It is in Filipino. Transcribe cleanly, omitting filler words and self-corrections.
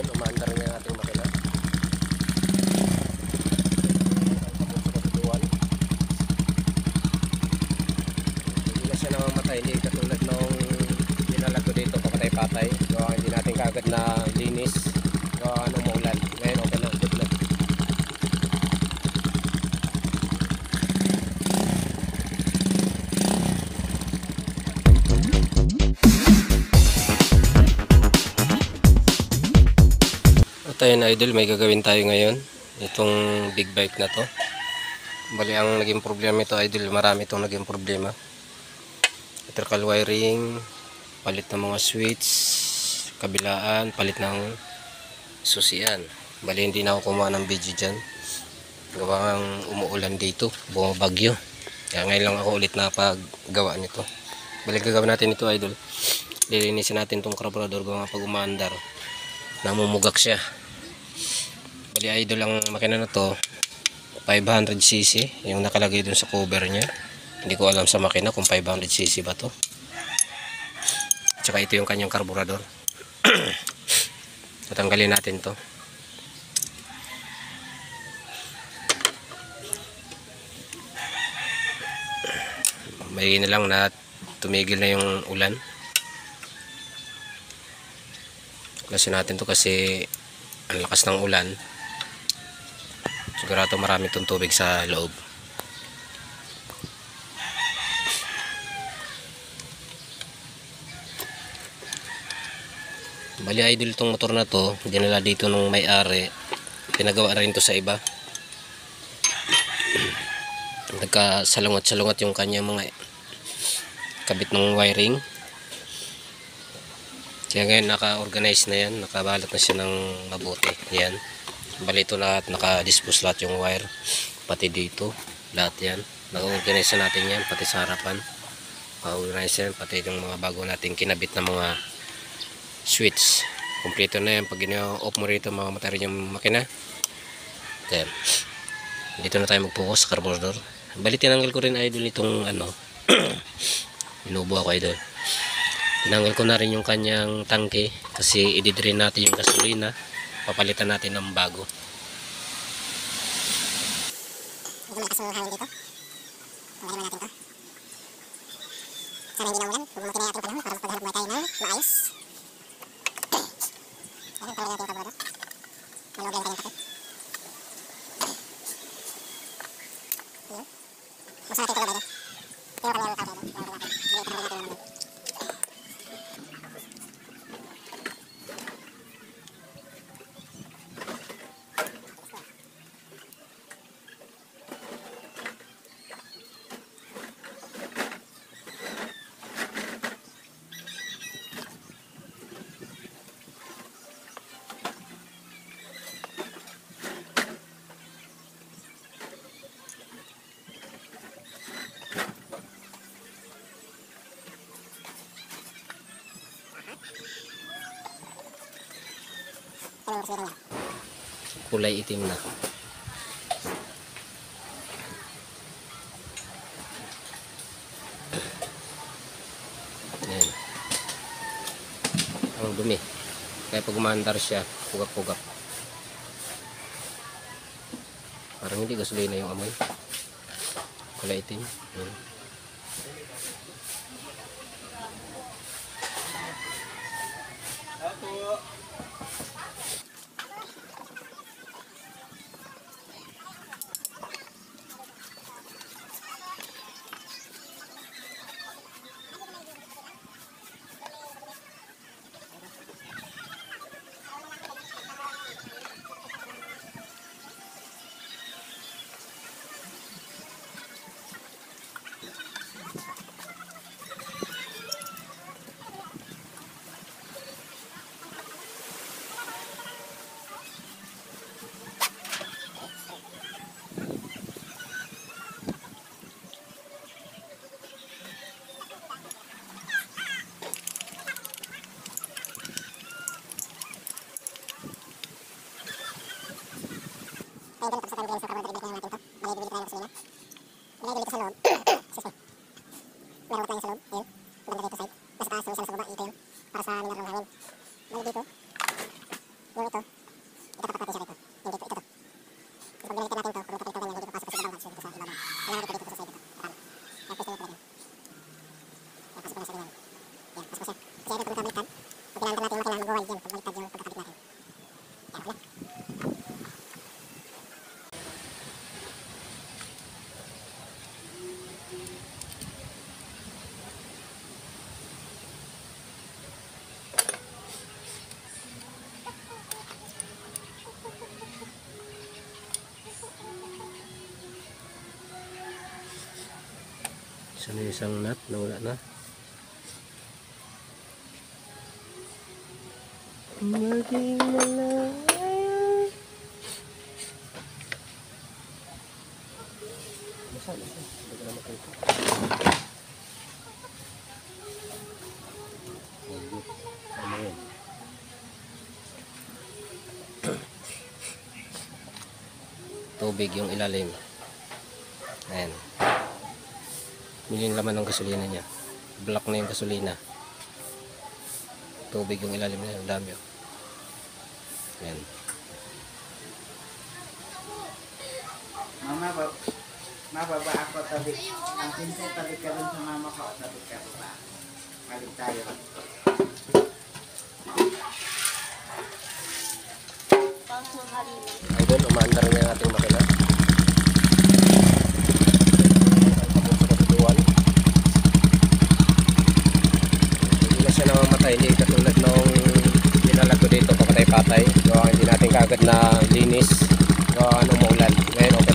Ayun, umaandar na yung ating makina. Hindi na siya namamatay, hindi katulad nung dinala ko dito papatay-patay. So hindi natin kaagad na linis. So ano maulan. Ngayon okay na, good na. At ayun idol, may gagawin tayo ngayon. Itong big bike na to. Bali ang naging problema ito idol, marami itong naging problema. Electrical wiring, palit ng mga switch, kabilaan, palit ng susian. Bali hindi na ako kumuha ng video dyan. Gawa ng umuulan dito, bumabagyo. Kaya ngayon lang ako ulit na paggawa nito. Bali gagawin natin ito idol. Lilinisin natin itong carburetor gawa pag umaandar. Namumugak siya. Bali idol ang makina na to 500cc yung nakalagay dun sa cover nya. Hindi ko alam sa makina kung 500cc ba to. Tsaka ito yung kanyang carburetor. Tatanggalin natin to. May na lang na tumigil na yung ulan. Klasin natin to kasi ang lakas ng ulan. Sigurado marami itong tubig sa loob. Bali idol itong motor na to, dinala dito nung may-ari. Pinagawa rin to sa iba. Nagkasalungat-salungat yung kanya mga kabit ng wiring. Kaya ngayon naka-organize na yan, nakabalot na siya ng mabuti. Yan. Bali ito lahat, naka-dispose lahat yung wire. Pati dito, lahat yan. Naka-organize natin yan, pati sa harapan. Naka-organize yan, pati yung mga bago natin kinabit na mga switch. Kompleto na yan. Pag gina-off mo rito, mamamatay rin yung makina. Then, dito na tayo mag-focus sa carburetor. Bali tinanggal ko rin idol itong ano, binubo ako idol. Tinanggal ko na rin yung kanyang tangke kasi i-drain natin yung gasolina. Papalitan natin ng bago. Medyo malakas yung hangin dito. Tanggalin mo natin to. Sana hindi na ulan. Huwag makinig natin panahon para magpaghanap muna tayo ng maayos. Ayun, tanggalin natin yung carburetor. Malog lang tayong takip. Ayun. Buksan natin ito ba ito? Pero kami ang carburetor. Tanggalin natin yung kulay itim na. Ayan. Ang dumi. Kaya pag umaandar siya, pugak-pugak. Parang hindi gasolina yung amoy. Kulay itim. Ayan. Ay, ganito sa pag-galing sa carburetor, ibigay natin ito. Bali, bibili tayo ng gasolina. Ilagay dito sa loob. Excuse me. Meron tayo sa loob. Ayun. Banda dito side. Nasa taas, yung isa nasa baba. Ito yun. Para sa mineral ng hangin. Bali dito. Yung ito, itatapat natin siya rito. Yung dito, ito to. Kasi pag binalikan natin to, kung ito ganyan, yung dito pasok kasi bawal, so dito sa ibabaw. Kailangan dito sa side dito. Tama. Kaya pwesto nyo talaga. Kaya pasok mo na siya ganyan. Yan, pasok mo siya. Kasi ito kung kabaliktad, pag kailangan natin yung kailangan mag-wide yan, pag baliktad yung pagkakabit natin. Yan, okay na. Isa na isang nut, nawala na. Maging malaya. Basa. Hindi ko na makita. Ano yun? Tubig yung ilalim. Ayan. Yung laman ng gasolina niya. Black na yung gasolina. Tubig yung ilalim niya. Ang dami. Ayan. Mama, mababa ako tabi. Ang pinsa tabi ka rin sa mama ko. Tabi ka ba? Balik tayo. Idol, umaandar niya ang ating makina. Hindi na siya namamatay. Hindi katulad nung dinalag ko dito, papatay-patay. So, hindi natin kaagad na linis. So, anong maulan. Ngayon, okay